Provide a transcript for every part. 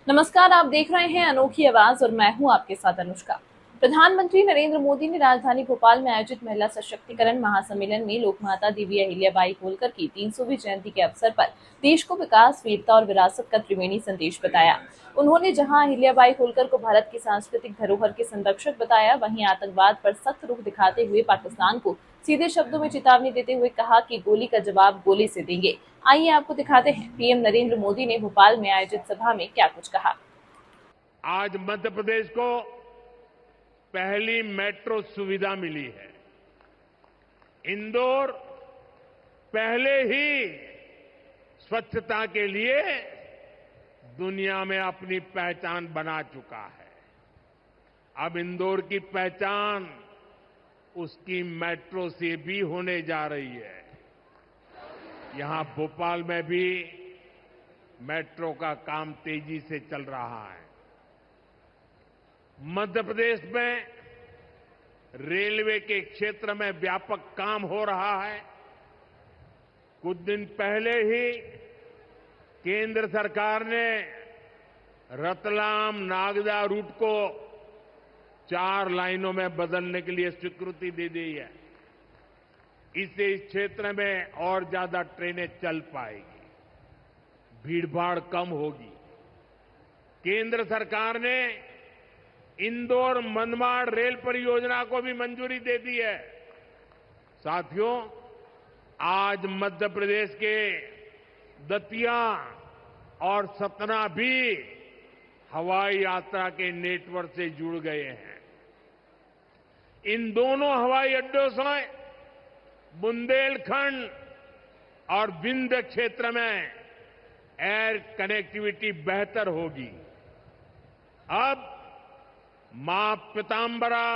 नमस्कार, आप देख रहे हैं अनोखी आवाज और मैं हूं आपके साथ अनुष्का। प्रधानमंत्री नरेंद्र मोदी ने राजधानी भोपाल में आयोजित महिला सशक्तिकरण महासम्मेलन में लोकमाता देवी अहिल्याबाई होलकर की 300वीं जयंती के अवसर पर देश को विकास, वीरता और विरासत का त्रिवेणी संदेश बताया। उन्होंने जहां अहिल्याबाई होलकर को भारत की सांस्कृतिक धरोहर के संरक्षक बताया, वहीं आतंकवाद पर सख्त रुख दिखाते हुए पाकिस्तान को सीधे शब्दों में चेतावनी देते हुए कहा कि गोली का जवाब गोली से देंगे। आइए आपको दिखाते हैं पीएम नरेंद्र मोदी ने भोपाल में आयोजित सभा में क्या कुछ कहा। आज मध्य प्रदेश को पहली मेट्रो सुविधा मिली है। इंदौर पहले ही स्वच्छता के लिए दुनिया में अपनी पहचान बना चुका है। अब इंदौर की पहचान उसकी मेट्रो से भी होने जा रही है। यहां भोपाल में भी मेट्रो का काम तेजी से चल रहा है। मध्य प्रदेश में रेलवे के क्षेत्र में व्यापक काम हो रहा है। कुछ दिन पहले ही केंद्र सरकार ने रतलाम नागदा रूट को 4 लाइनों में बदलने के लिए स्वीकृति दे दी है। इससे इस क्षेत्र में और ज्यादा ट्रेनें चल पाएगी, भीड़भाड़ कम होगी। केंद्र सरकार ने इंदौर मनमाड़ रेल परियोजना को भी मंजूरी दे दी है। साथियों, आज मध्य प्रदेश के दतिया और सतना भी हवाई यात्रा के नेटवर्क से जुड़ गए हैं। इन दोनों हवाई अड्डों से बुंदेलखंड और विंध्य क्षेत्र में एयर कनेक्टिविटी बेहतर होगी। अब मां पीताम्बरा,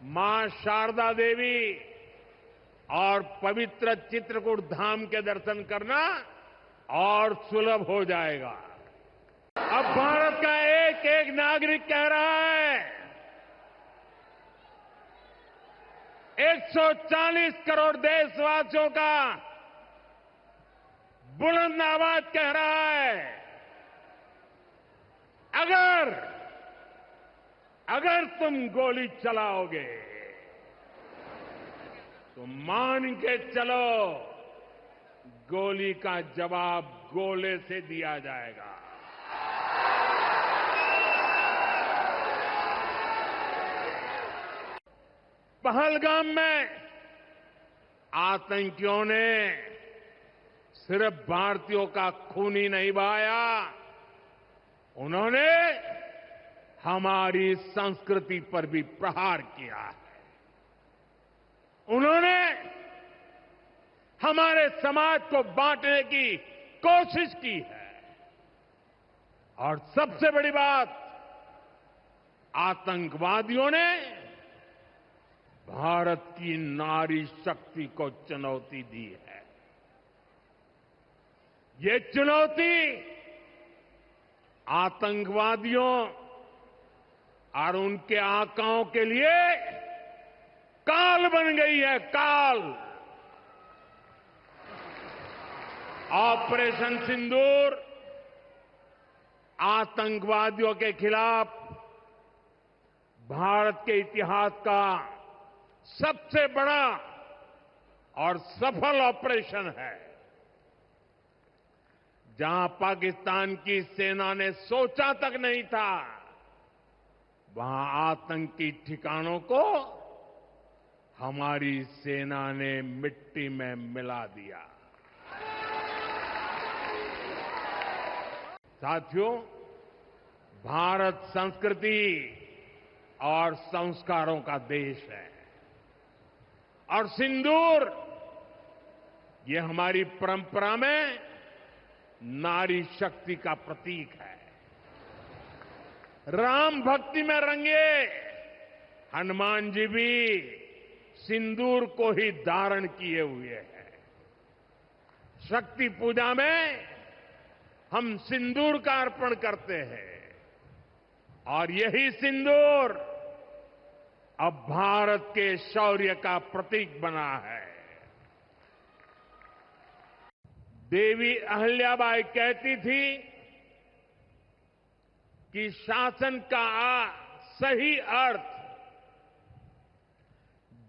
मां शारदा देवी और पवित्र चित्रकूट धाम के दर्शन करना और सुलभ हो जाएगा। अब भारत का एक एक नागरिक कह रहा है, 140 करोड़ देशवासियों का बुलंद आवाज कह रहा है, अगर तुम गोली चलाओगे तो मान के चलो, गोली का जवाब गोले से दिया जाएगा। पहलगाम में आतंकियों ने सिर्फ भारतीयों का खून ही नहीं बहाया, उन्होंने हमारी संस्कृति पर भी प्रहार किया है। उन्होंने हमारे समाज को बांटने की कोशिश की है। और सबसे बड़ी बात, आतंकवादियों ने भारत की नारी शक्ति को चुनौती दी है। ये चुनौती आतंकवादियों और उनके आकाओं के लिए काल बन गई है, काल। ऑपरेशन सिंदूर आतंकवादियों के खिलाफ भारत के इतिहास का सबसे बड़ा और सफल ऑपरेशन है। जहां पाकिस्तान की सेना ने सोचा तक नहीं था, वहां आतंकी ठिकानों को हमारी सेना ने मिट्टी में मिला दिया। साथियों, भारत संस्कृति और संस्कारों का देश है और सिंदूर ये हमारी परंपरा में नारी शक्ति का प्रतीक है। राम भक्ति में रंगे हनुमान जी भी सिंदूर को ही धारण किए हुए हैं। शक्ति पूजा में हम सिंदूर का अर्पण करते हैं और यही सिंदूर अब भारत के शौर्य का प्रतीक बना है। देवी अहिल्याबाई कहती थी, कि शासन का सही अर्थ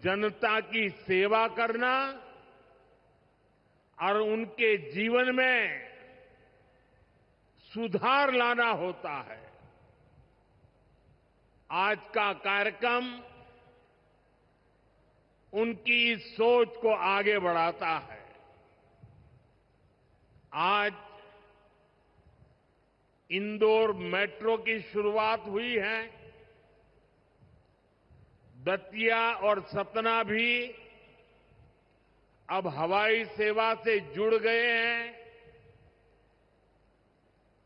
जनता की सेवा करना और उनके जीवन में सुधार लाना होता है। आज का कार्यक्रम उनकी इस सोच को आगे बढ़ाता है। आज इंदौर मेट्रो की शुरुआत हुई है। दतिया और सतना भी अब हवाई सेवा से जुड़ गए हैं।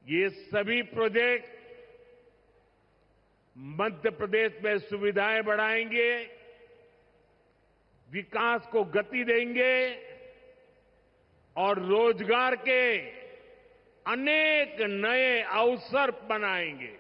ये सभी प्रोजेक्ट मध्य प्रदेश में सुविधाएं बढ़ाएंगे, विकास को गति देंगे और रोजगार के अनेक नए अवसर बनाएंगे।